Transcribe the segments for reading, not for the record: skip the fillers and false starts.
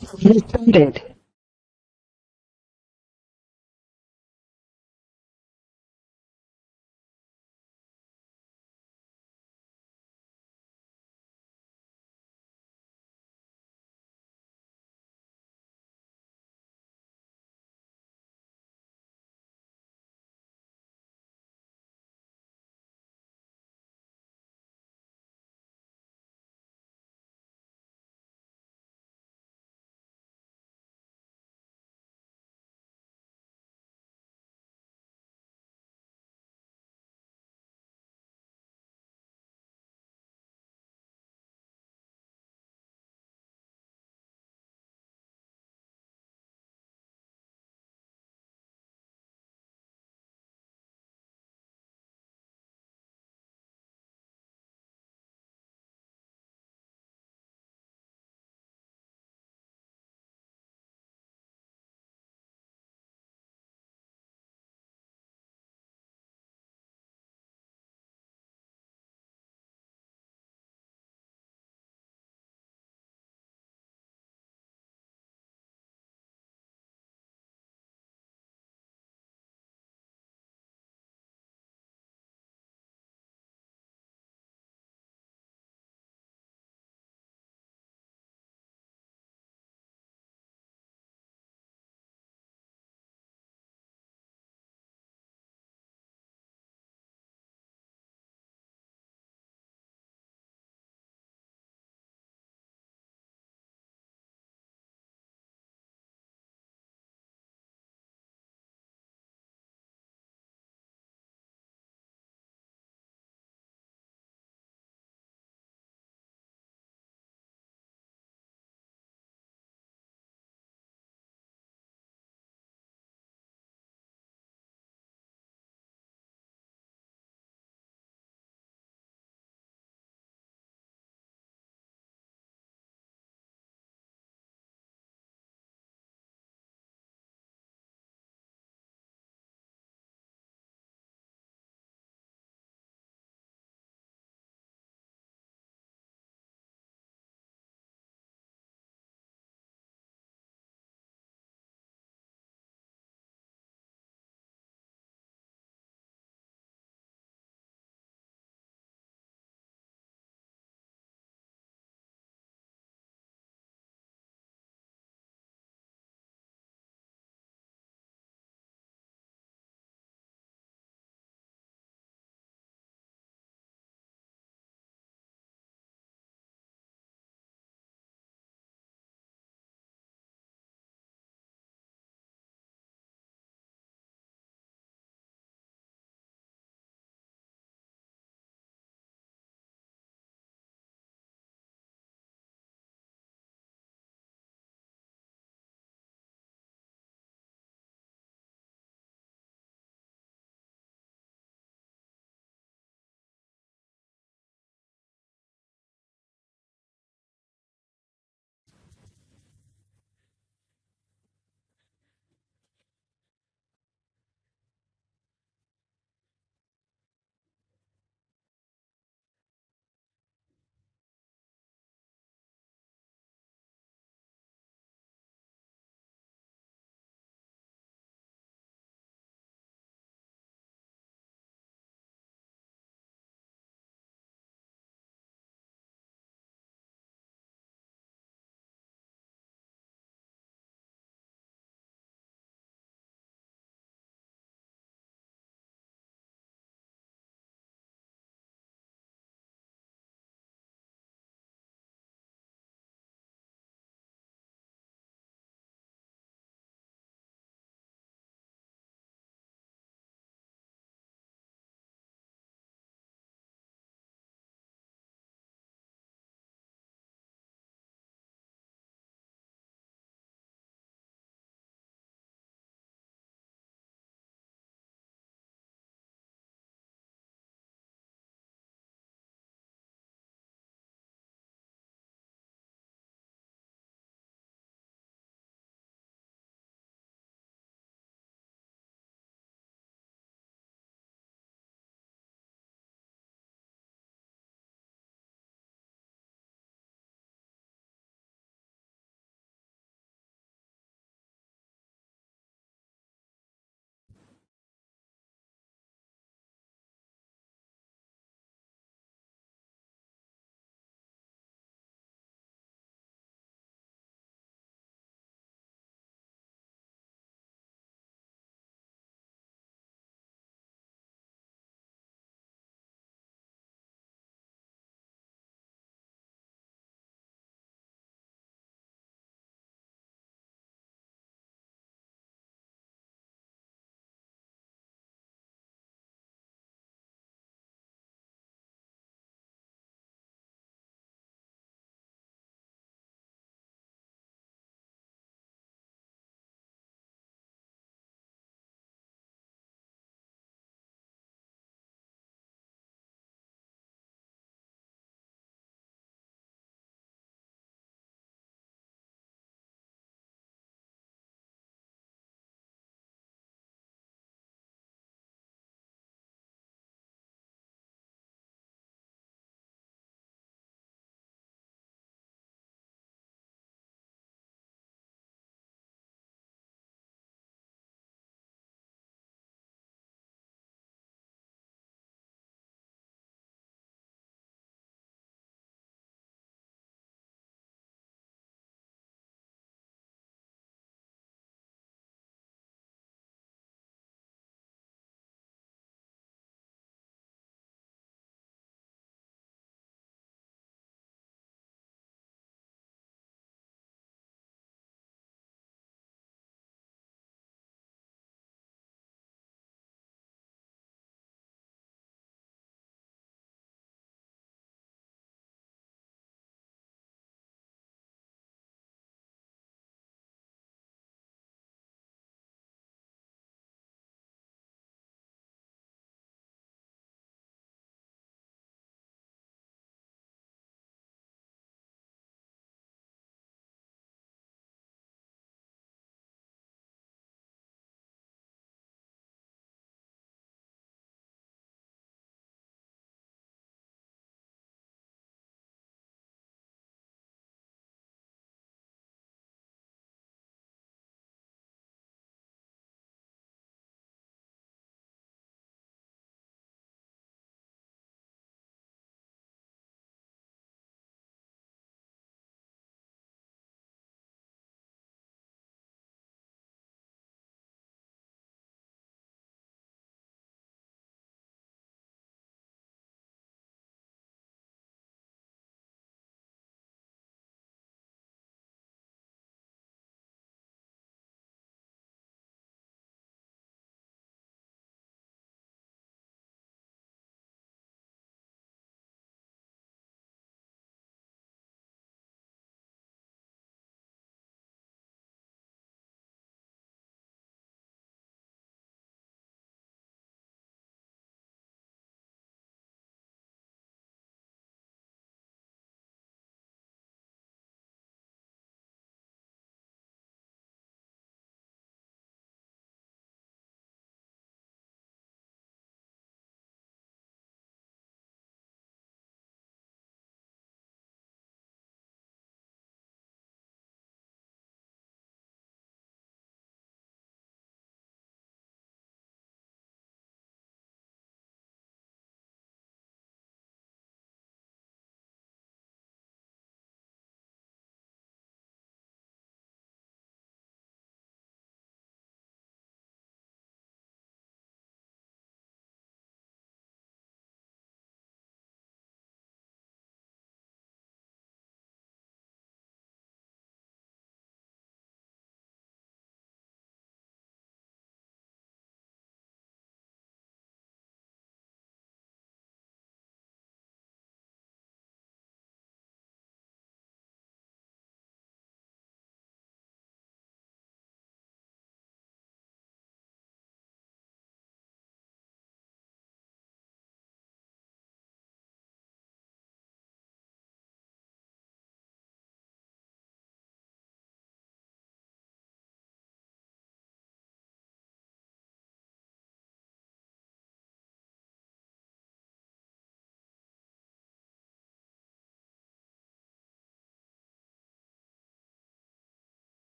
We started.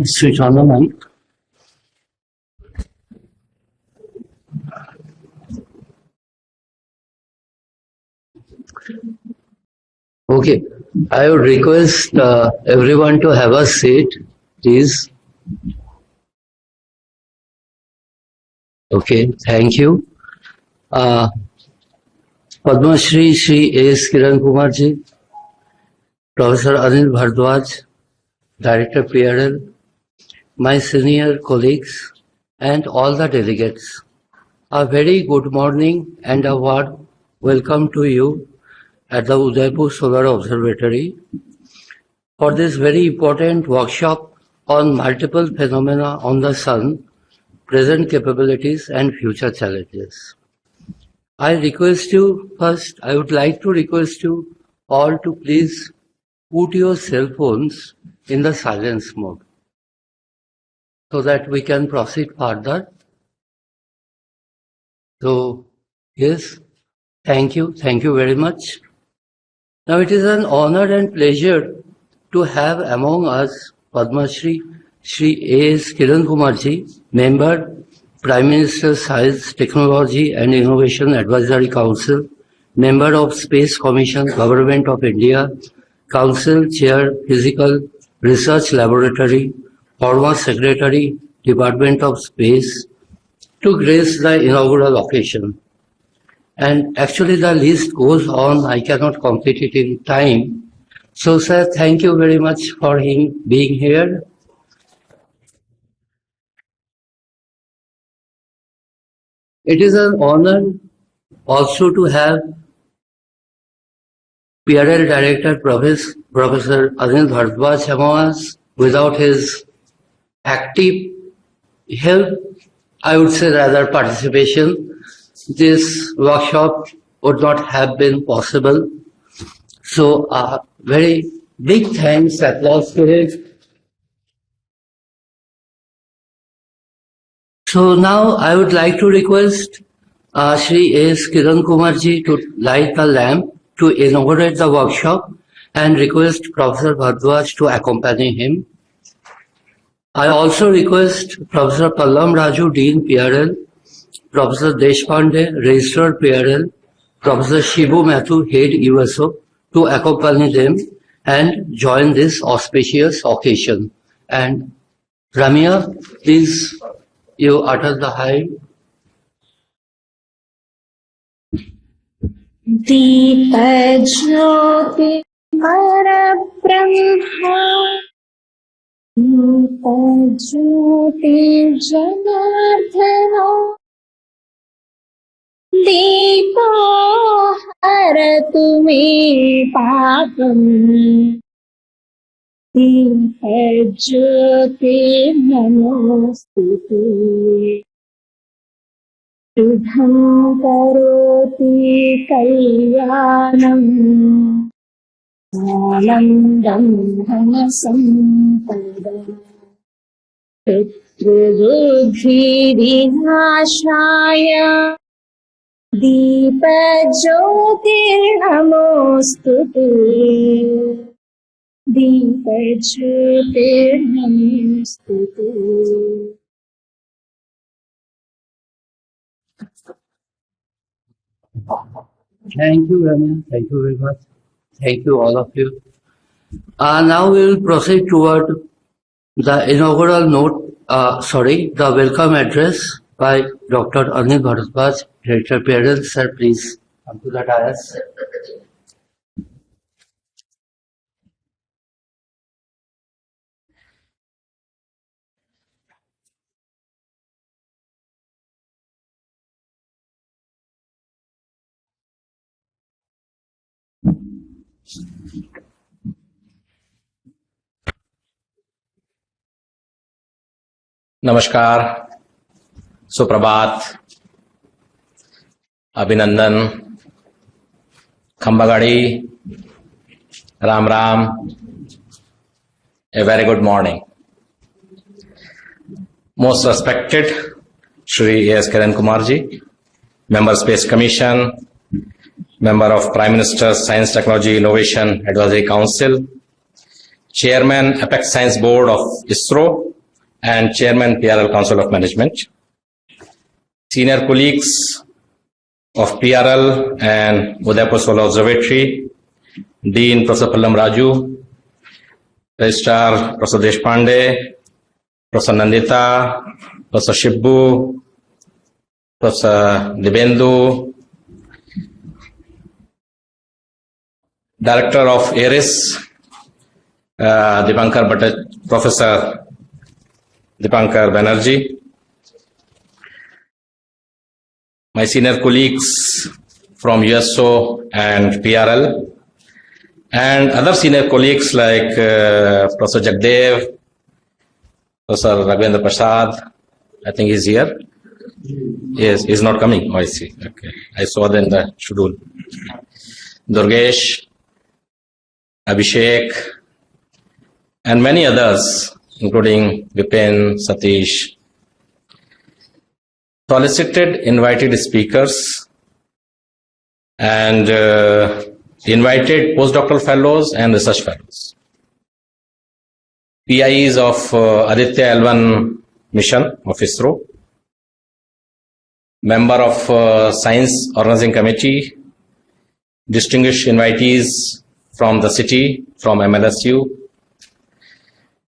Switch on the mic. Okay, I would request everyone to have a seat, please. Okay, thank you. Padma Shri A.S. Kiran Kumar ji, Professor Anil Bhardwaj, Director PRL, my senior colleagues, and all the delegates. A very good morning and a warm welcome to you at the Udaipur Solar Observatory for this very important workshop on multiple phenomena on the Sun, present capabilities and future challenges. I would like to request you all to please put your cell phones in the silence mode so that we can proceed further. So, yes, thank you very much. Now it is an honor and pleasure to have among us Padma Shri A.S. Kiran Kumar ji, Member, Prime Minister Science, Technology and Innovation Advisory Council, Member of Space Commission, Government of India, Council Chair, Physical Research Laboratory, former Secretary, Department of Space, to grace the inaugural occasion. And actually the list goes on, I cannot complete it in time. So sir, thank you very much for him being here. It is an honor also to have PRL Director Professor Anil Bhardwaj among us. Without his active help, I would say rather participation, this workshop would not have been possible. So very big thanks, applause to him. So now I would like to request Shri A.S. Kiran Kumar ji to light the lamp to inaugurate the workshop and request Professor Bhardwaj to accompany him. I also request Professor Pallam Raju, Dean PRL, Professor Deshpande, Registrar PRL, Professor Shibu Mathu, Head USO, to accompany them and join this auspicious occasion. And Ramya, please, you utter the hymn. Deepajyoti Parabrahma Deepajyoti Janardhana Deepo Haratu Me Papam Deepajyoti Namostute Shubham karoti kalyanam Anandam dhanasampada Pitrubudhi vinashaya Deepajyotir namostute Deepajyotir namostute. Thank you, Ramya. Thank you very much. Thank you, all of you. Now we will proceed toward the inaugural the welcome address by Dr. Anil Bhardwaj, Director PRL. Sir, please come to the dais. नमस्कार, सुप्रभात, अभिनंदन, खंबागाड़ी, Ram Ram, a very good morning. Most respected Shri A.S. Kiran Kumar ji, Member Space Commission, member of Prime Minister's Science, Technology, Innovation Advisory Council, Chairman, Apex Science Board of ISRO, and Chairman, PRL Council of Management. Senior colleagues of PRL and Udaipur Solar Observatory, Dean Professor Pallam Raju, Registrar Professor Deshpande, Professor Nandita, Professor Shibbu, Professor Dibendu, Director of ARIS, Professor Dipankar Banerjee, my senior colleagues from USO and PRL, and other senior colleagues like Professor Jagdev, Professor Raghvendra Prasad, I think he's here. Yes, he's not coming. Oh, I see. Okay. I saw that in the schedule. Durgesh, Abhishek, and many others, including Vipin, Satish, solicited invited speakers and invited postdoctoral fellows and research fellows. PIEs of Aditya L1 mission of ISRO, member of Science Organizing Committee, distinguished invitees from the city, from MLSU,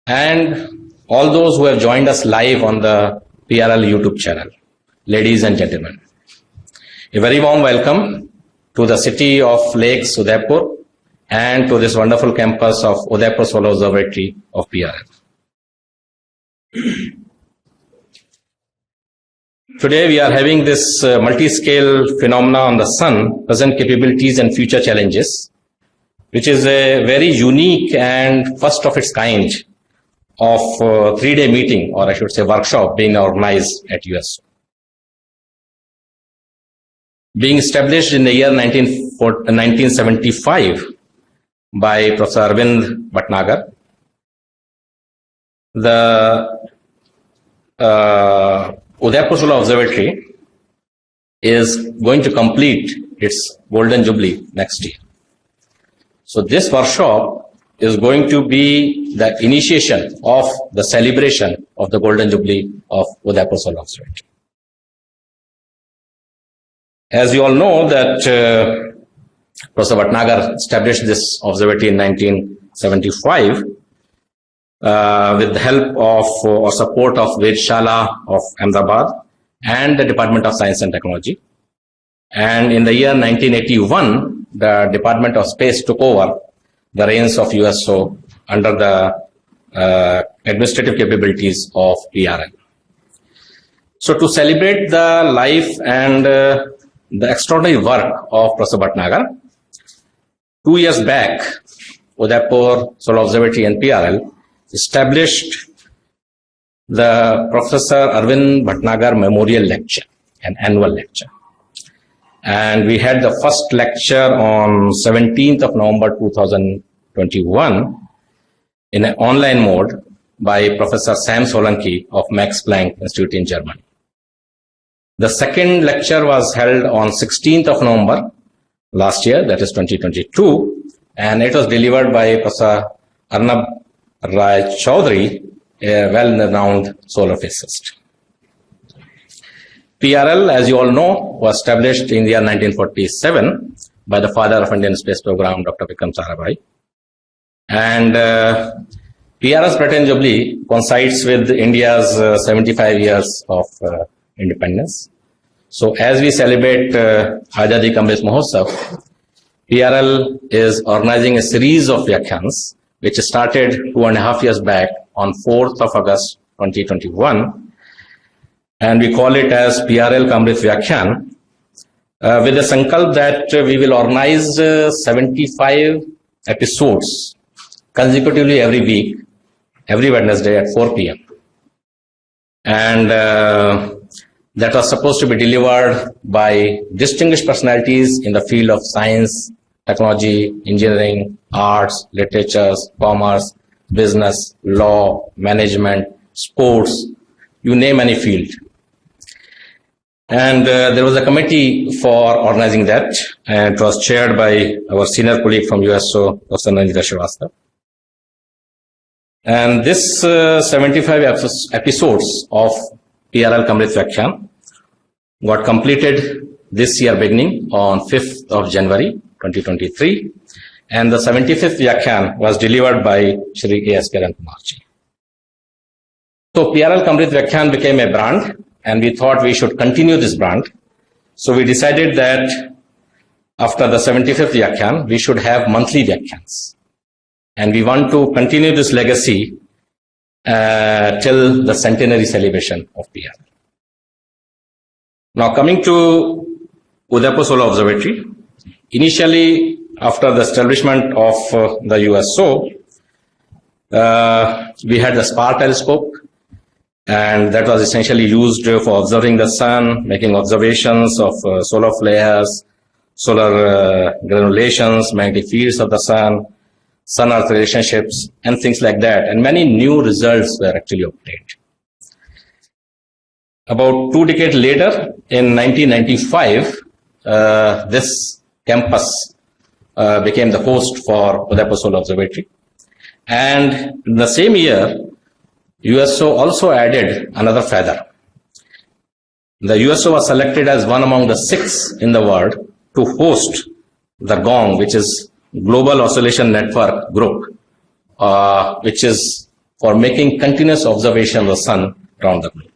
and all those who have joined us live on the PRL YouTube channel. Ladies and gentlemen, a very warm welcome to the city of Lakes, Udaipur, and to this wonderful campus of Udaipur Solar Observatory of PRL. Today we are having this multi-scale phenomena on the sun, present capabilities and future challenges, which is a very unique and first of its kind of 3-day meeting, or I should say workshop, being organized at USO. Being established in the year 1975 by Professor Arvind Bhatnagar, the Udaipur Solar Observatory is going to complete its Golden Jubilee next year. So this workshop is going to be the initiation of the celebration of the Golden Jubilee of Udaipur Solar Observatory. As you all know that Professor Bhatnagar established this observatory in 1975 with the help of or support of Vedshala of Ahmedabad and the Department of Science and Technology. And in the year 1981, the Department of Space took over the reins of USO under the administrative capabilities of PRL. So to celebrate the life and the extraordinary work of Professor Bhatnagar, 2 years back, Udaipur Solar Observatory and PRL established the Professor Arvind Bhatnagar Memorial Lecture, an annual lecture. And we had the first lecture on 17th of November 2021 in an online mode by Professor Sam Solanki of Max Planck Institute in Germany. The second lecture was held on 16th of November last year, that is 2022, and it was delivered by Professor Arnab Rai Chaudhary, a well-renowned solar physicist. PRL, as you all know, was established in the year 1947 by the father of Indian space program, Dr. Vikram Sarabhai. And PRL's Platinum Jubilee coincides with India's 75 years of independence. So as we celebrate Azadi Ka Amrit Mahotsav, PRL is organizing a series of vyakhyanas which started 2.5 years back on 4th of August 2021, and we call it as PRL Ka Amrit Vyakhyan, with the sankalp that we will organize 75 episodes consecutively every week, every Wednesday at 4 p.m. And that was supposed to be delivered by distinguished personalities in the field of science, technology, engineering, arts, literatures, commerce, business, law, management, sports, you name any field. And there was a committee for organizing that, and it was chaired by our senior colleague from USO, Dr. Nanjita Srivastava. And this 75 episodes of PRL Kamrit Vyakhyan got completed this year beginning on 5th of January 2023, and the 75th Vyakhyan was delivered by Shri Kiran Kumar ji. So PRL Kamrit Vyakhyan became a brand, and we thought we should continue this brand. So we decided that after the 75th Vyakhyan, we should have monthly Vyakhyans. And we want to continue this legacy till the centenary celebration of PRL. Now coming to Udaipur Solar Observatory, initially after the establishment of the USO, we had the SPAR telescope, and that was essentially used for observing the sun, making observations of solar flares, solar granulations, magnetic fields of the sun, sun-earth relationships, and things like that. And many new results were actually obtained. About 2 decades later, in 1995, this campus became the host for Udaipur Solar Observatory. And in the same year, USO also added another feather. The USO was selected as one among the 6 in the world to host the GONG, which is Global Oscillation Network Group, which is for making continuous observation of the sun around the globe.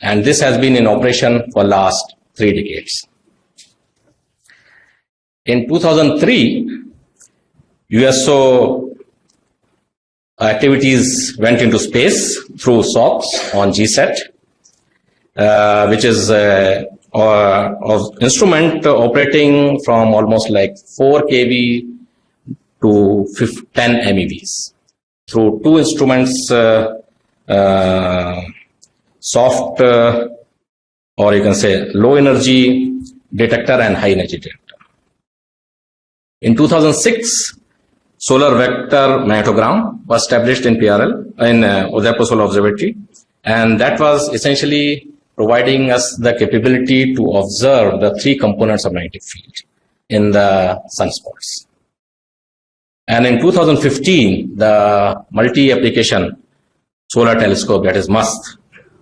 And this has been in operation for last 3 decades. In 2003, USO activities went into space through SOPS on GSAT, which is of instrument operating from almost like 4 kV to 10 MeVs through 2 instruments, soft or you can say low energy detector and high energy detector. In 2006, solar vector magnetogram was established in PRL, in Udaipur Solar Observatory, and that was essentially providing us the capability to observe the 3 components of magnetic field in the sunspots. And in 2015, the multi-application solar telescope, that is MUST,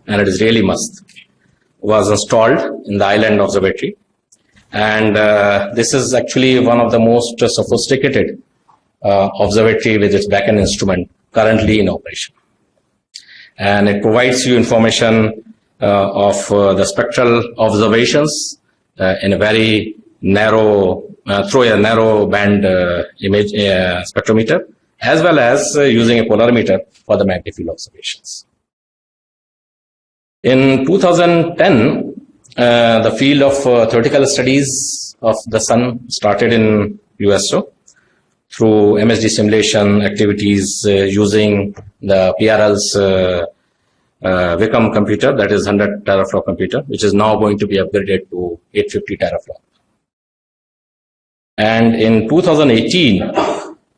and it is really MUST, was installed in the island observatory. And this is actually one of the most sophisticated observatory with its back-end instrument currently in operation. And it provides you information of the spectral observations in a very narrow, through a narrow band image spectrometer, as well as using a polarimeter for the magnetic field observations. In 2010, the field of theoretical studies of the sun started in USO through MSD simulation activities using the PRL's Vikram computer, that is 100 teraflop computer, which is now going to be upgraded to 850 teraflop. And in 2018,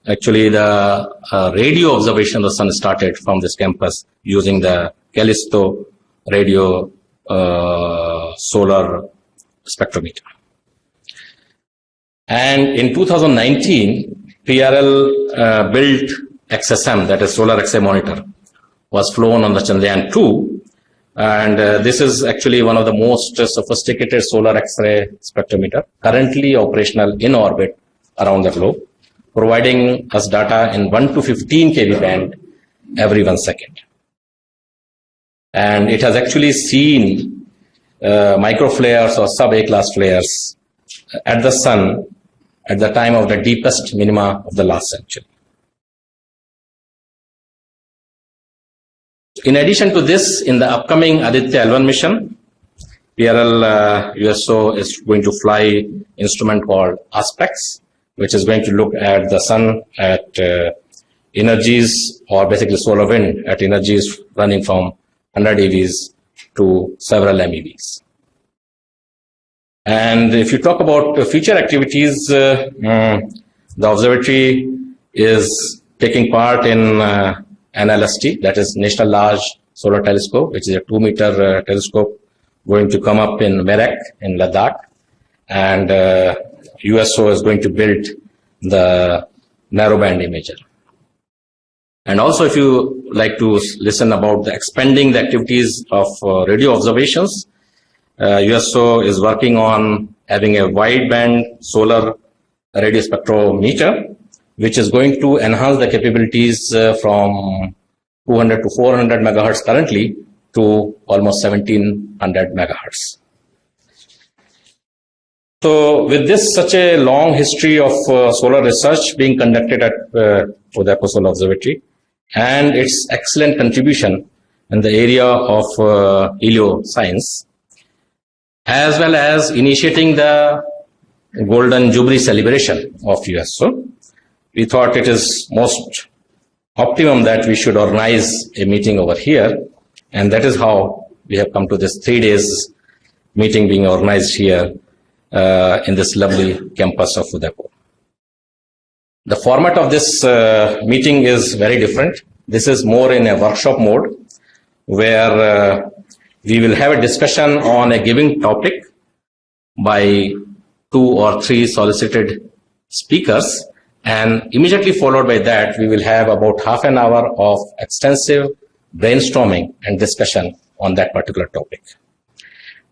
actually the radio observation of the sun started from this campus using the Callisto radio solar spectrometer. And in 2019, PRL built XSM, that is solar X-ray monitor, was flown on the Chandrayaan-2, and this is actually one of the most sophisticated solar X-ray spectrometer currently operational in orbit around the globe, providing us data in 1 to 15 kV band every 1 second. And it has actually seen microflares or sub-A class flares at the sun at the time of the deepest minima of the last century. In addition to this, in the upcoming Aditya L1 mission, PRL USO is going to fly instrument called Aspects, which is going to look at the sun at energies, or basically solar wind at energies running from 100 EVs to several MeVs. And if you talk about future activities, the observatory is taking part in NLST, that is National Large Solar Telescope, which is a 2-meter telescope going to come up in Merak in Ladakh, and USO is going to build the narrowband imager. And also, if you like to listen about the expanding the activities of radio observations, USO is working on having a wideband solar radio spectrometer, which is going to enhance the capabilities from 200 to 400 megahertz currently to almost 1700 megahertz. So with this, such a long history of solar research being conducted at Udaipur Solar Observatory, and its excellent contribution in the area of helio science, as well as initiating the Golden Jubilee celebration of USO, we thought it is most optimum that we should organize a meeting over here, and that is how we have come to this 3 days meeting being organized here in this lovely campus of Udaipur. The format of this meeting is very different. This is more in a workshop mode, where we will have a discussion on a given topic by 2 or 3 solicited speakers, and immediately followed by that, we will have about half an hour of extensive brainstorming and discussion on that particular topic.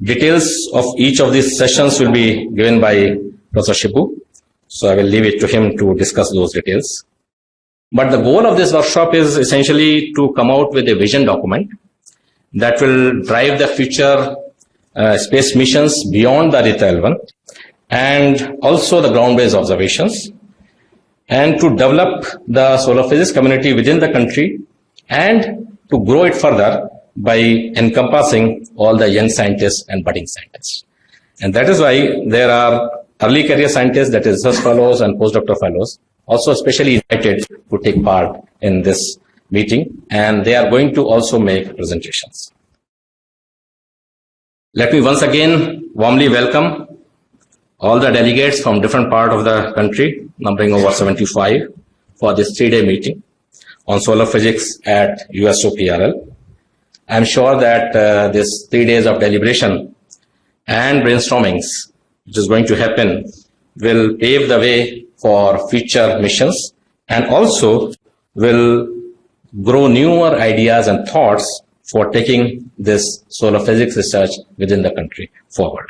Details of each of these sessions will be given by Professor Shibu, so I will leave it to him to discuss those details. But the goal of this workshop is essentially to come out with a vision document that will drive the future space missions beyond the Aditya L1, and also the ground-based observations, and to develop the solar physics community within the country, and to grow it further by encompassing all the young scientists and budding scientists. And that is why there are early career scientists, that is research fellows and postdoctoral fellows, also especially invited to take part in this meeting, and they are going to also make presentations. Let me once again warmly welcome all the delegates from different parts of the country, numbering over 75, for this 3-day meeting on solar physics at USO-PRL. I am sure that this 3 days of deliberation and brainstormings, which is going to happen, will pave the way for future missions, and also will grow newer ideas and thoughts for taking this solar physics research within the country forward.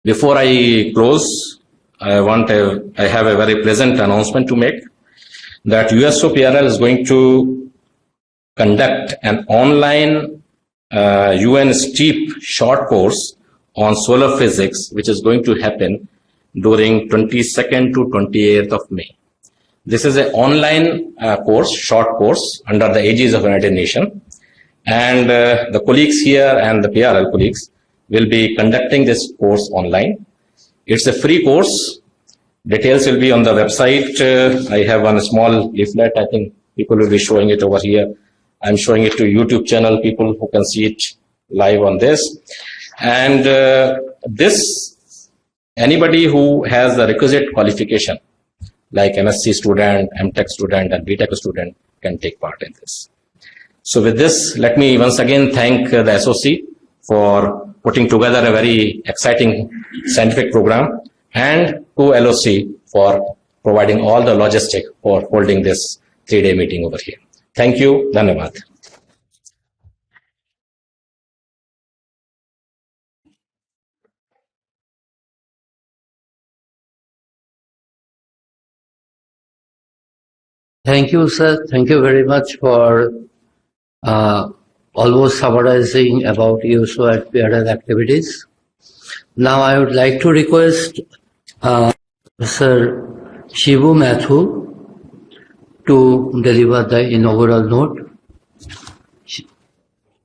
Before I close, I have a very pleasant announcement to make, that USO-PRL is going to conduct an online UN STEEP short course on solar physics, which is going to happen during 22nd to 28th of May. This is an online course, short course, under the aegis of United Nations. And the colleagues here and the PRL colleagues will be conducting this course online. It's a free course. Details will be on the website. I have one small leaflet. I think people will be showing it over here. I'm showing it to YouTube channel, people who can see it live on this. And anybody who has the requisite qualification, like MSc student, MTech student, and BTech student, can take part in this. So with this, let me once again thank the SOC for putting together a very exciting scientific program, and to LOC for providing all the logistic for holding this 3-day meeting over here. Thank you. Dhanyavad. Thank you, sir. Thank you very much for almost summarizing about USO and PRL activities. Now I would like to request Sir Shibu Mathu to deliver the inaugural note.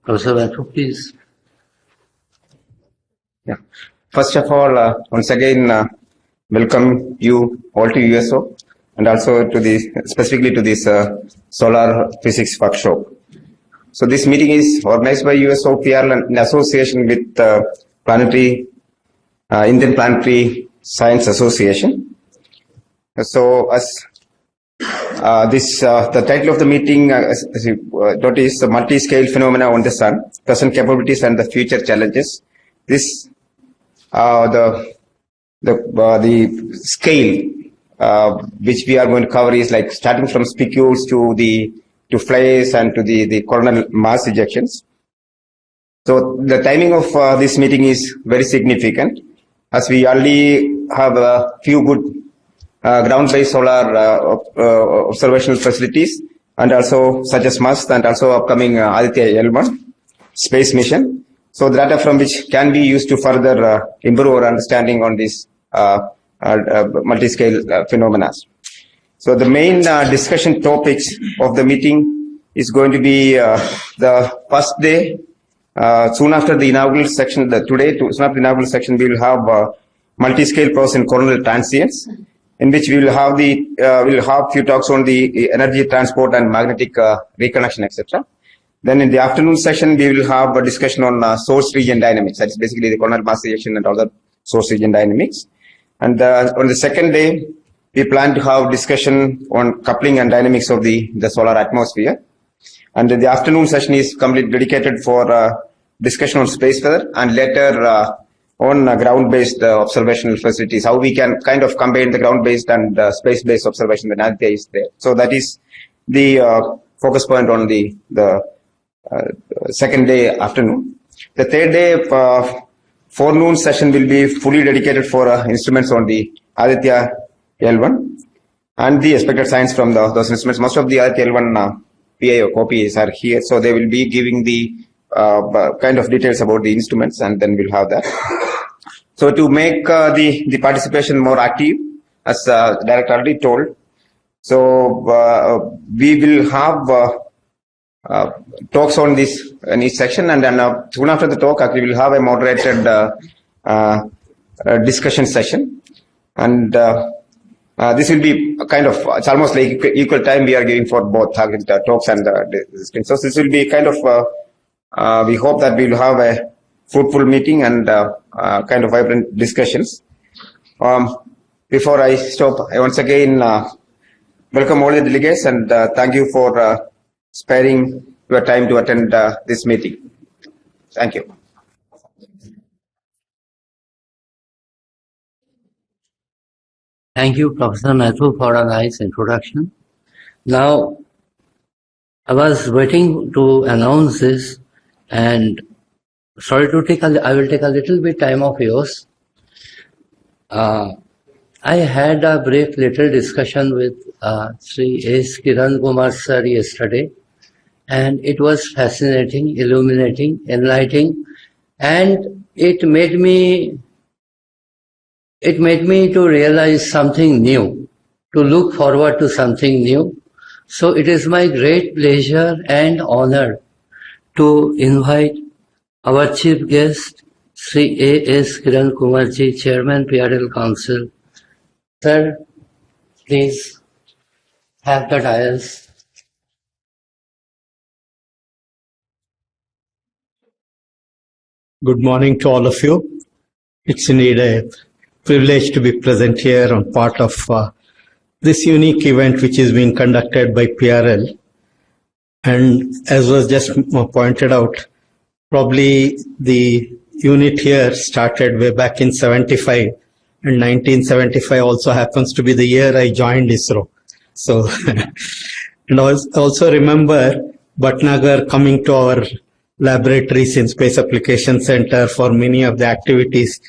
Professor Mathu, please. Yeah. First of all, once again, welcome you all to USO, and also to specifically to this solar physics workshop. So this meeting is organized by USO-PRL in association with Indian Planetary Science Association. So as The title of the meeting, as you notice, the multi-scale phenomena on the sun, present capabilities and the future challenges. This, the scale which we are going to cover is like starting from spicules to flares and to the coronal mass ejections. So the timing of this meeting is very significant, as we already have a few good ground-based solar observational facilities, and also such as MUST and also upcoming Aditya L1 space mission. So the data from which can be used to further improve our understanding on these multi-scale phenomena. So the main discussion topics of the meeting is going to be the first day. Soon after the inaugural section, soon after the inaugural section, we will have multi-scale process in coronal transients, in which we will have few talks on the energy transport and magnetic reconnection, etc. Then in the afternoon session, we will have a discussion on source region dynamics. That is basically the coronal mass ejection and other source region dynamics. And on the second day, we plan to have discussion on coupling and dynamics of the solar atmosphere. And the afternoon session is completely dedicated for discussion on space weather, and later on ground-based observational facilities, how we can kind of combine the ground-based and space-based observation when Aditya is there. So that is the focus point on the second day afternoon. The third day forenoon session will be fully dedicated for instruments on the Aditya L1 and the expected science from those instruments. Most of the Aditya L1 PI or copies are here, so they will be giving the kind of details about the instruments, and then we'll have that. So to make the participation more active, as the director already told, so we will have talks on this in each section, and then soon after the talk, actually we'll have a moderated discussion session, and this will be kind of, it's almost like equal time we are giving for both talks and discussion. So this will be kind of, we hope that we will have a fruitful meeting and kind of vibrant discussions. Before I stop, I once again welcome all the delegates, and thank you for sparing your time to attend this meeting. Thank you. Thank you, Professor Nathu, for a nice introduction. Now, I was waiting to announce this, and sorry to I will take a little bit time of yours. I had a brief little discussion with Shri Kiran Kumar sir yesterday, and it was fascinating, illuminating, enlightening, and it made me to realize something new, to look forward to something new. So it is my great pleasure and honor to invite our chief guest, Shri A.S. Kiran Kumar ji, Chairman PRL Council. Sir, please have the dais. Good morning to all of you. It's indeed a privilege to be present here on part of this unique event which is being conducted by PRL. And as was just pointed out, probably the unit here started way back in 75, and 1975 also happens to be the year I joined ISRO. So, and I also remember Bhatnagar coming to our laboratories in Space Application Center for many of the activities,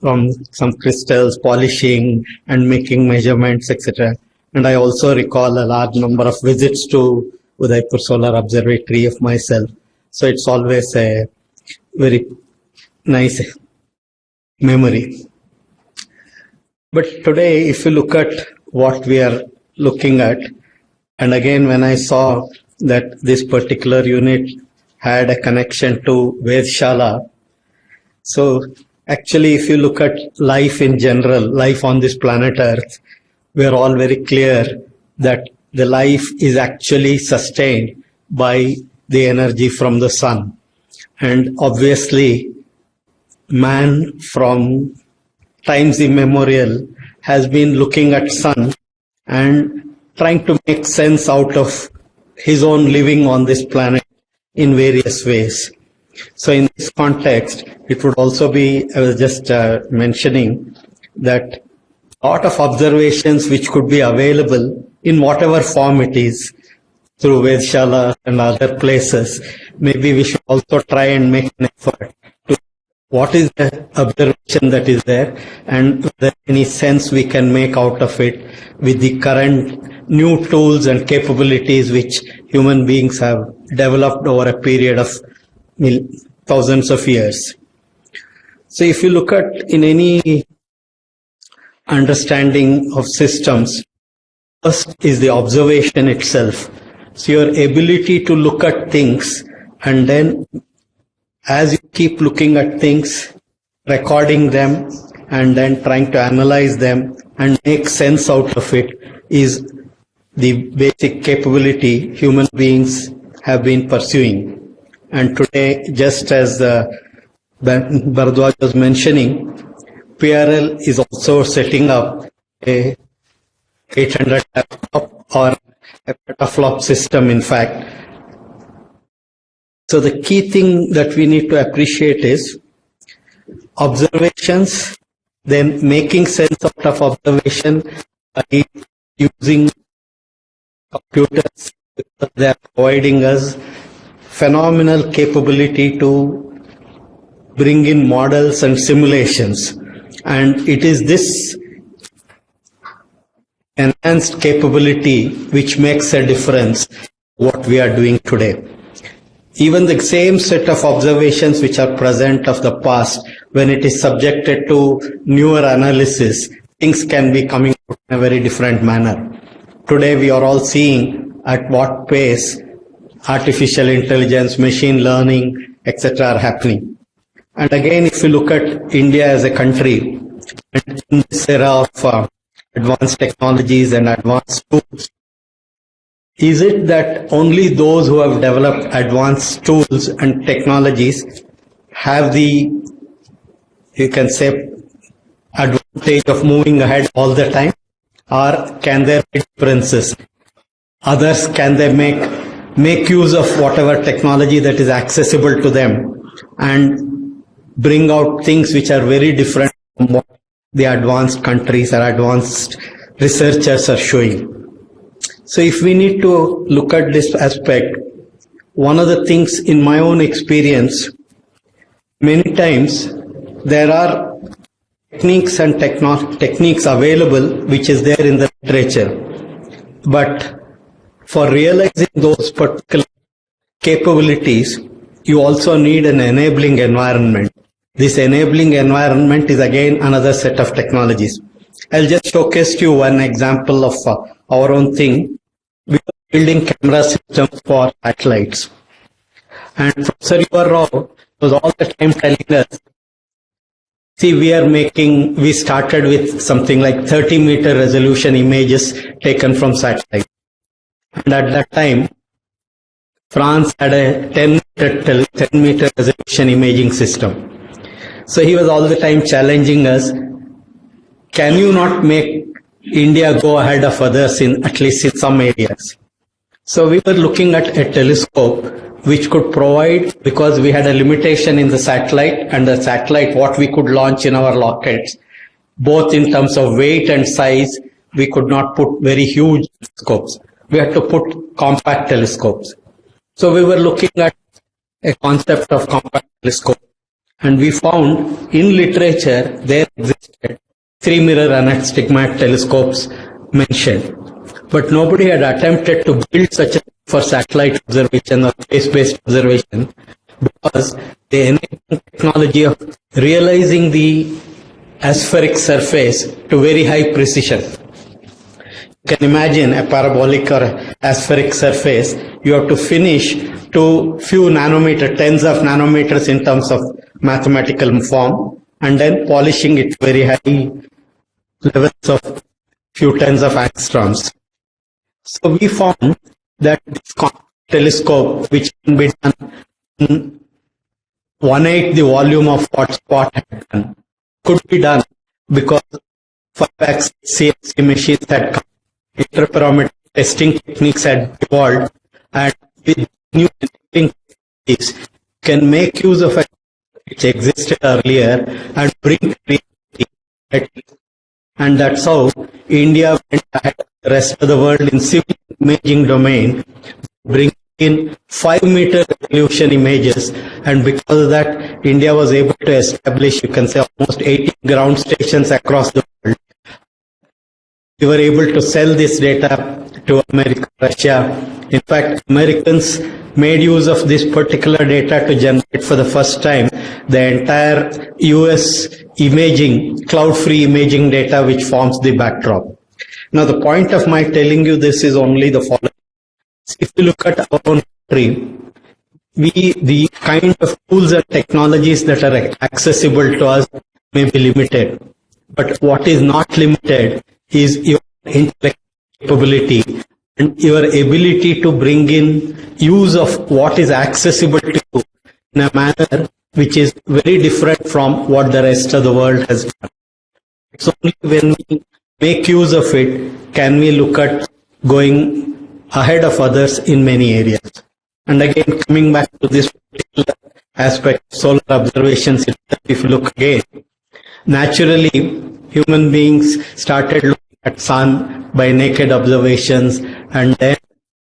from some crystals, polishing and making measurements, etc. And I also recall a large number of visits to Udaipur Solar Observatory of myself. So it's always a very nice memory. But today, if you look at what we are looking at, and again, when I saw that this particular unit had a connection to Vedashala, so actually, if you look at life in general, life on this planet Earth, we are all very clear that the life is actually sustained by the energy from the sun. And obviously, man from times immemorial has been looking at sun and trying to make sense out of his own living on this planet in various ways. So in this context, it would also be, I was just mentioning that a lot of observations which could be available in whatever form it is, through Vedshala and other places, maybe we should also try and make an effort to what is the observation that is there and whether any sense we can make out of it with the current new tools and capabilities which human beings have developed over a period of thousands of years. So if you look at in any understanding of systems, first is the observation itself. So your ability to look at things, and then as you keep looking at things, recording them, and then trying to analyze them and make sense out of it is the basic capability human beings have been pursuing. And today, just as Bharadwaj was mentioning, PRL is also setting up a 800 laptop or a petaflop system, in fact. So the key thing that we need to appreciate is observations, then making sense out of observation by using computers. They are providing us phenomenal capability to bring in models and simulations. And it is this enhanced capability which makes a difference what we are doing today. Even the same set of observations which are present of the past, when it is subjected to newer analysis, things can be coming out in a very different manner. Today we are all seeing at what pace artificial intelligence, machine learning, etc. are happening. And again, if you look at India as a country, in this era of advanced technologies and advanced tools, is it that only those who have developed advanced tools and technologies have the, you can say, advantage of moving ahead all the time? Or can there be differences? Others, can they make use of whatever technology that is accessible to them and bring out things which are very different from what the advanced countries or advanced researchers are showing? So if we need to look at this aspect, one of the things in my own experience, many times there are techniques and techniques available which is there in the literature. But for realizing those particular capabilities, you also need an enabling environment. This enabling environment is again another set of technologies. I'll just showcase to you one example of our own thing. We are building camera systems for satellites. And Professor Rao was all the time telling us, see, we started with something like 30-meter resolution images taken from satellite. And at that time, France had a 10-meter resolution imaging system. So he was all the time challenging us, can you not make India go ahead of others in at least in some areas? So we were looking at a telescope which could provide, because we had a limitation in the satellite, and the satellite what we could launch in our rockets, both in terms of weight and size, we could not put very huge telescopes. We had to put compact telescopes. So we were looking at a concept of compact telescope, and we found in literature there existed 3-mirror anastigmat telescopes mentioned. But nobody had attempted to build such a for satellite observation or space-based observation, because the enabling technology of realizing the aspheric surface to very high precision. You can imagine a parabolic or aspheric surface, you have to finish to few nanometers, tens of nanometers in terms of mathematical form, and then polishing it very high levels of few tens of angstroms. So we found that this telescope, which can be done in 1/8 the volume of what Spot had done, could be done because 5x CNC machines had come, interferometric testing techniques had evolved, and with new engineering techniques, can make use of it which existed earlier and bring creativity. And that's how India went ahead of the rest of the world in civil imaging domain, bringing in 5-meter resolution images, and because of that, India was able to establish, you can say, almost 80 ground stations across the world. We were able to sell this data to America, Russia. In fact, Americans made use of this particular data to generate for the first time the entire US imaging, cloud-free imaging data which forms the backdrop. Now, the point of my telling you this is only the following. If you look at our own country, the kind of tools and technologies that are accessible to us may be limited. But what is not limited is your intellectual capability and your ability to bring in use of what is accessible to you in a manner which is very different from what the rest of the world has done. It's only when we make use of it can we look at going ahead of others in many areas. And again, coming back to this particular aspect of solar observations, if you look again, naturally, human beings started looking at sun by naked observations and then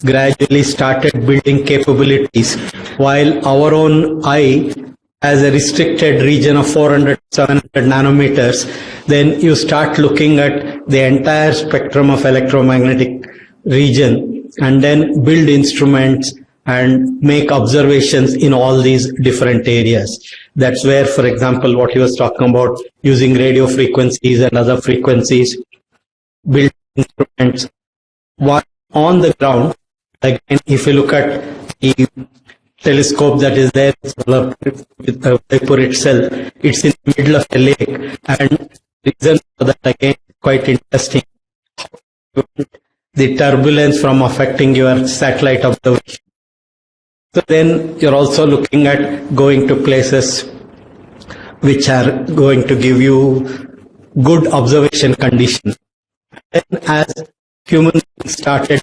gradually started building capabilities. While our own eye has a restricted region of 400 700 nanometers, then you start looking at the entire spectrum of electromagnetic region and then build instruments and make observations in all these different areas. That's where, for example, what he was talking about, using radio frequencies and other frequencies, build instruments. What on the ground, again, if you look at the telescope that is there with Jaipur itself, it's in the middle of a lake, and reason for that, again, quite interesting. The turbulence from affecting your satellite observation. So then you're also looking at going to places which are going to give you good observation conditions. And as humans started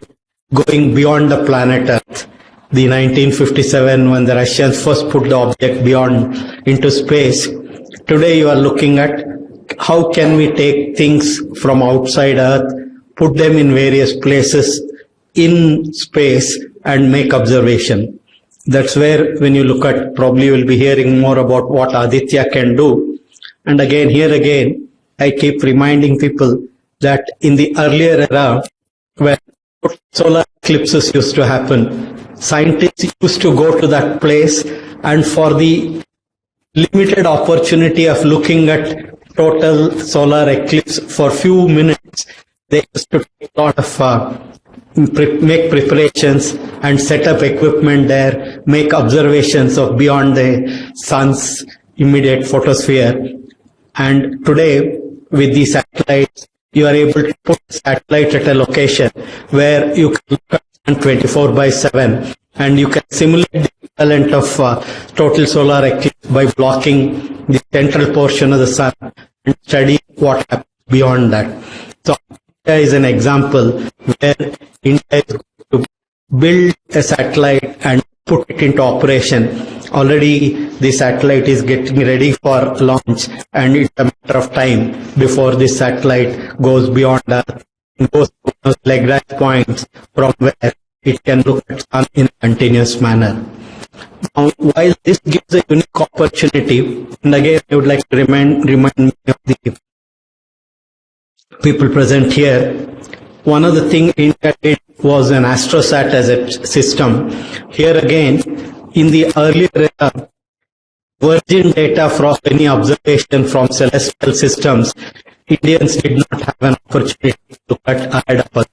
going beyond the planet Earth, the 1957 when the Russians first put the object beyond into space, today you are looking at how can we take things from outside Earth, put them in various places in space and make observation. That's where when you look at, probably you will be hearing more about what Aditya can do. And again, I keep reminding people that in the earlier era, when solar eclipses used to happen, scientists used to go to that place, and for the limited opportunity of looking at total solar eclipse for few minutes, they used to take a lot of make preparations and set up equipment there, make observations of beyond the sun's immediate photosphere. And today, with the satellites, you are able to put satellite at a location where you can look at 24/7, and you can simulate the equivalent of total solar eclipse by blocking the central portion of the sun and study what happens beyond that. So India is an example where India is going to build a satellite and put it into operation. Already the satellite is getting ready for launch, and it's a matter of time before this satellite goes beyond Earth, goes to those Lagrange points from where it can look at sun in a continuous manner. Now, while this gives a unique opportunity, and again I would like to remind me of the people present here, one of the things India did was an astrosat as a system. Here again, in the earlier era, virgin data from any observation from celestial systems, Indians did not have an opportunity to look at ahead of us.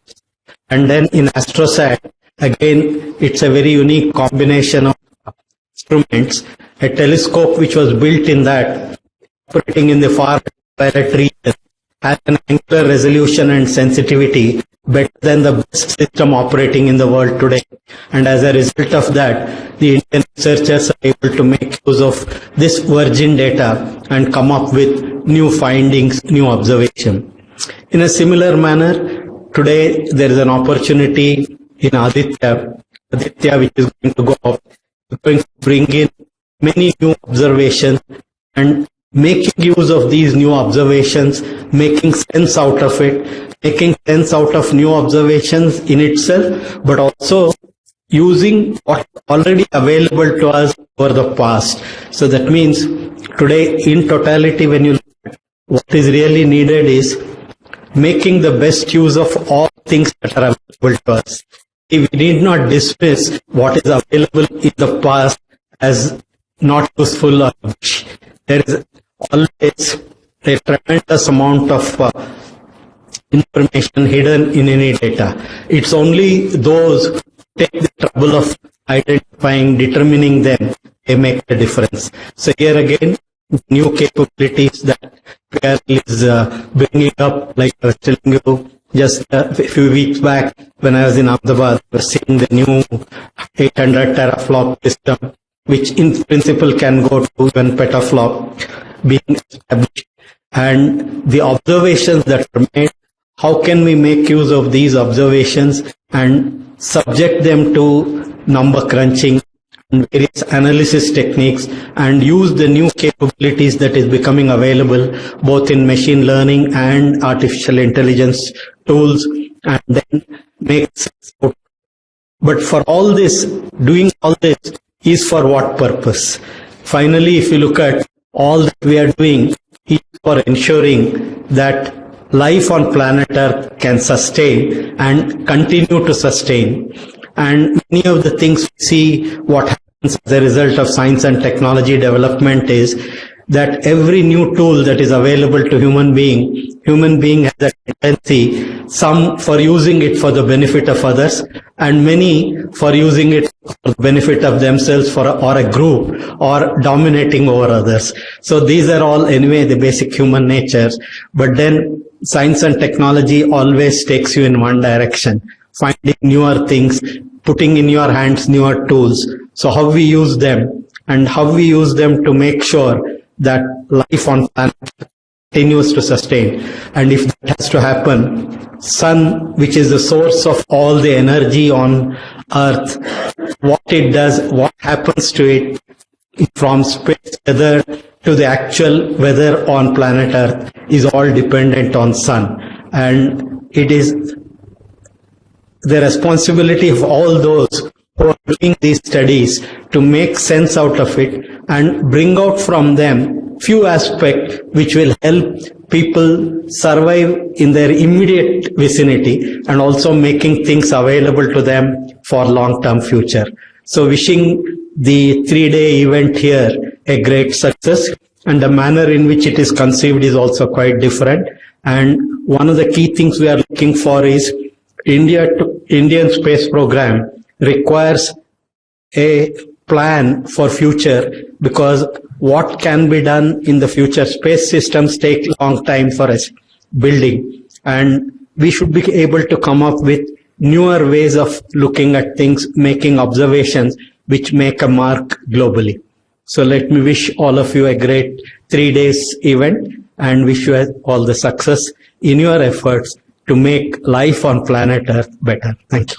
And then in astrosat, again, it's a very unique combination of instruments, a telescope which was built in that, operating in the far infrared region, has an angular resolution and sensitivity better than the best system operating in the world today. And as a result of that, the Indian researchers are able to make use of this virgin data and come up with new findings, new observation. In a similar manner, today there is an opportunity in Aditya, which is going to go up, going to bring in many new observations and making use of these new observations, making sense out of it, making sense out of new observations in itself, but also using what already available to us over the past. So that means today in totality, when you look at what is really needed is making the best use of all things that are available to us. We need not dismiss what is available in the past as not useful or rubbish. There is always a tremendous amount of information hidden in any data. It's only those who take the trouble of identifying, determining them, they make the difference. So here again, new capabilities that PRL is bringing up, like I was telling you just a few weeks back when I was in Ahmedabad, I was seeing the new 800 teraflop system, which in principle can go to even petaflop being established. And the observations that are made, how can we make use of these observations and subject them to number crunching and various analysis techniques and use the new capabilities that is becoming available both in machine learning and artificial intelligence tools, and then make sense out. But for all this, doing all this is for what purpose? Finally, if you look at all that we are doing, is for ensuring that life on planet Earth can sustain and continue to sustain. And many of the things we see what happens as a result of science and technology development is that every new tool that is available to human being has a tendency, some for using it for the benefit of others, and many for using it for the benefit of themselves or a group, or dominating over others. So these are all anyway the basic human natures. But then science and technology always takes you in one direction, finding newer things, putting in your hands newer tools. So how we use them, and how we use them to make sure that life on planet continues to sustain. And if that has to happen, sun, which is the source of all the energy on Earth, what it does, what happens to it from space weather to the actual weather on planet Earth is all dependent on sun. And it is the responsibility of all those who are doing these studies to make sense out of it and bring out from them few aspects which will help people survive in their immediate vicinity and also making things available to them for long-term future. So wishing the 3-day event here a great success, and the manner in which it is conceived is also quite different. And one of the key things we are looking for is Indian space program requires a plan for future, because what can be done in the future, space systems take long time for us building, and we should be able to come up with newer ways of looking at things, making observations which make a mark globally. So let me wish all of you a great 3 days event and wish you all the success in your efforts to make life on planet Earth better. Thank you.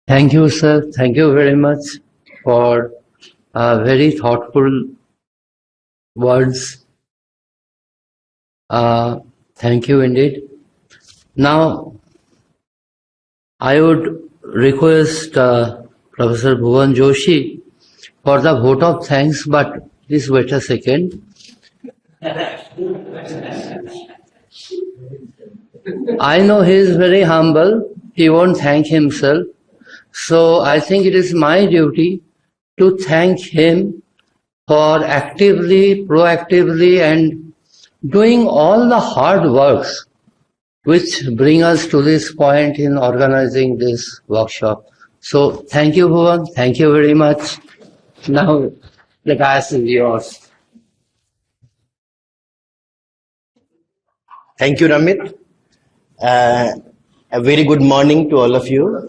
Thank you, sir. Thank you very much for very thoughtful words. Thank you indeed. Now, I would request Professor Bhuvan Joshi for the vote of thanks, but please wait a second. I know he is very humble. He won't thank himself. So I think it is my duty to thank him for actively, proactively, and doing all the hard works which bring us to this point in organizing this workshop. So thank you, Bhuvan. Thank you very much. Now the dais is yours. Thank you, Ramit. A very good morning to all of you.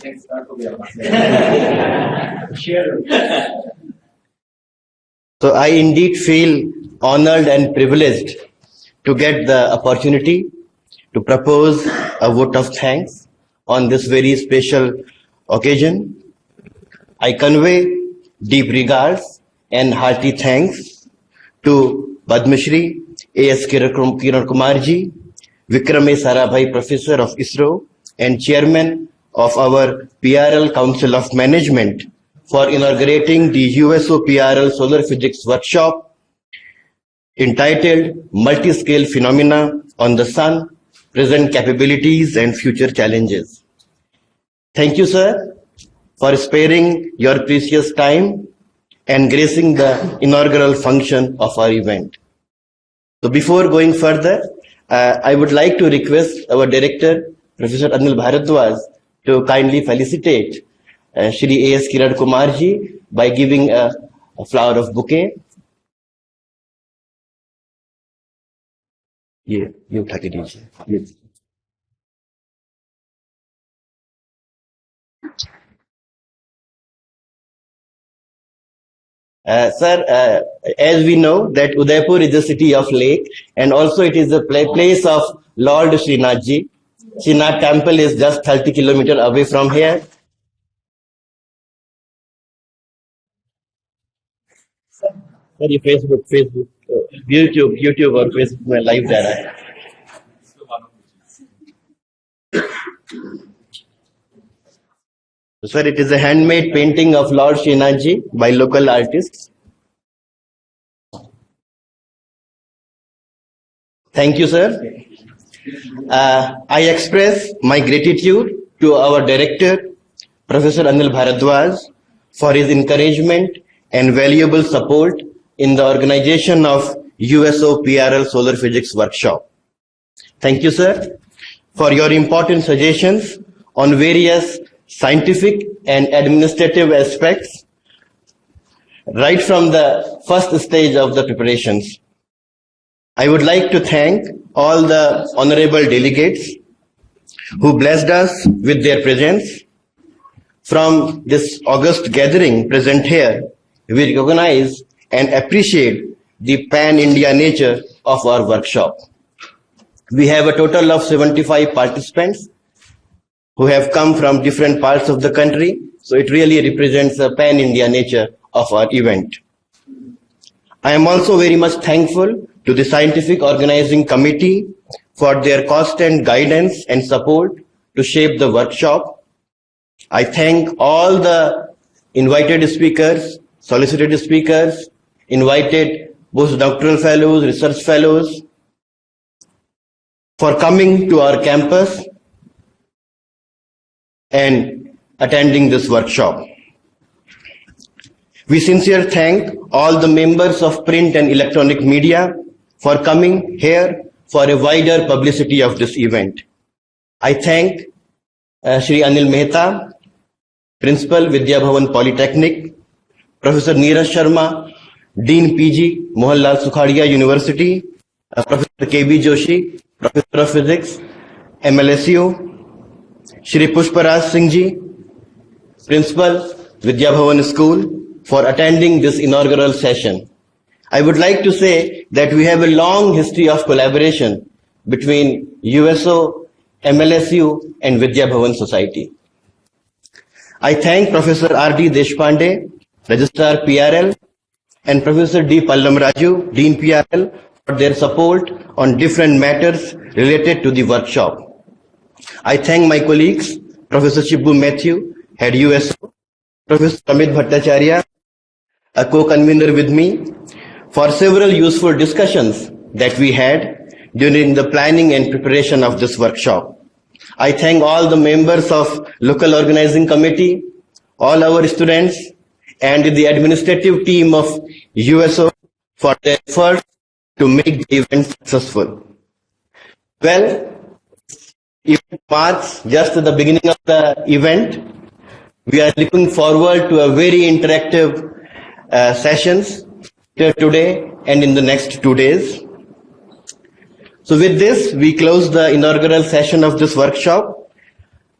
So I indeed feel honored and privileged to get the opportunity to propose a vote of thanks on this very special occasion. I convey deep regards and hearty thanks to Padma Shri A.S. Kiran Kumar ji, Vikram Sarabhai Professor of ISRO and Chairman of our PRL Council of Management for inaugurating the USO-PRL Solar Physics Workshop entitled Multi-Scale Phenomena on the Sun, Present Capabilities and Future Challenges. Thank you, sir, for sparing your precious time and gracing the inaugural function of our event. So before going further, I would like to request our director, Professor Anil Bharadwaj, to kindly felicitate Shri A.S. Kiran Kumar ji by giving a flower of bouquet. ये उठा के दीजिए. Sir, as we know that Udaipur is the city of lake and also it is the place of Lord Srinath ji. Srinath temple is just 30 kilometers away from here. Sir, ये Facebook, YouTube और Facebook में live जा रहा है. Sir, it is a handmade painting of Lord Srinath ji by local artists. Thank you, sir. I express my gratitude to our director, Professor Anil Bharadwaj, for his encouragement and valuable support in the organization of USO-PRL Solar Physics Workshop. Thank you, sir, for your important suggestions on various scientific and administrative aspects right from the first stage of the preparations. I would like to thank all the honorable delegates who blessed us with their presence. From this august gathering present here, we recognize and appreciate the pan-India nature of our workshop. We have a total of 75 participants who have come from different parts of the country. So it really represents the pan-India nature of our event. I am also very much thankful to the Scientific Organizing Committee for their constant guidance and support to shape the workshop. I thank all the invited speakers, solicited speakers, invited postdoctoral fellows, research fellows for coming to our campus and attending this workshop. We sincerely thank all the members of print and electronic media for coming here for a wider publicity of this event. I thank Shri Anil Mehta, Principal Vidya Bhavan Polytechnic, Professor Neeraj Sharma, Dean PG, Mohanlal Sukhadia University, Professor KB Joshi, Professor of Physics, MLSU, Shri Pushparaj Singh ji, Principal Vidya Bhavan School, for attending this inaugural session. I would like to say that we have a long history of collaboration between USO, MLSU and Vidya Bhavan Society. I thank Professor R.D. Deshpande, Registrar PRL, and Professor D. Pallam Raju, Dean PRL, for their support on different matters related to the workshop. I thank my colleagues, Professor Shibbu Matthew, Head USO, Professor Amit Bhattacharya, a co-convener with me, for several useful discussions that we had during the planning and preparation of this workshop. I thank all the members of local organizing committee, all our students, and the administrative team of USO for their effort to make the event successful. Well, event marks just the beginning of the event. We are looking forward to a very interactive sessions today and in the next 2 days. So with this, we close the inaugural session of this workshop.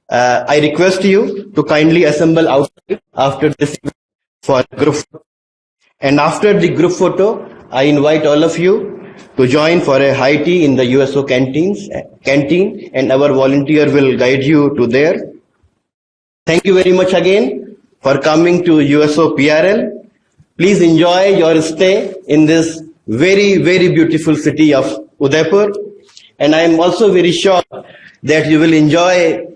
I request you to kindly assemble outside after this for group And after the group photo, I invite all of you to join for a high tea in the USO canteen, and our volunteer will guide you to there. Thank you very much again for coming to USO-PRL. Please enjoy your stay in this very, very beautiful city of Udaipur. And I am also very sure that you will enjoy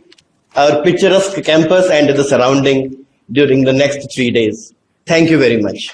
our picturesque campus and the surrounding during the next 3 days. Thank you very much.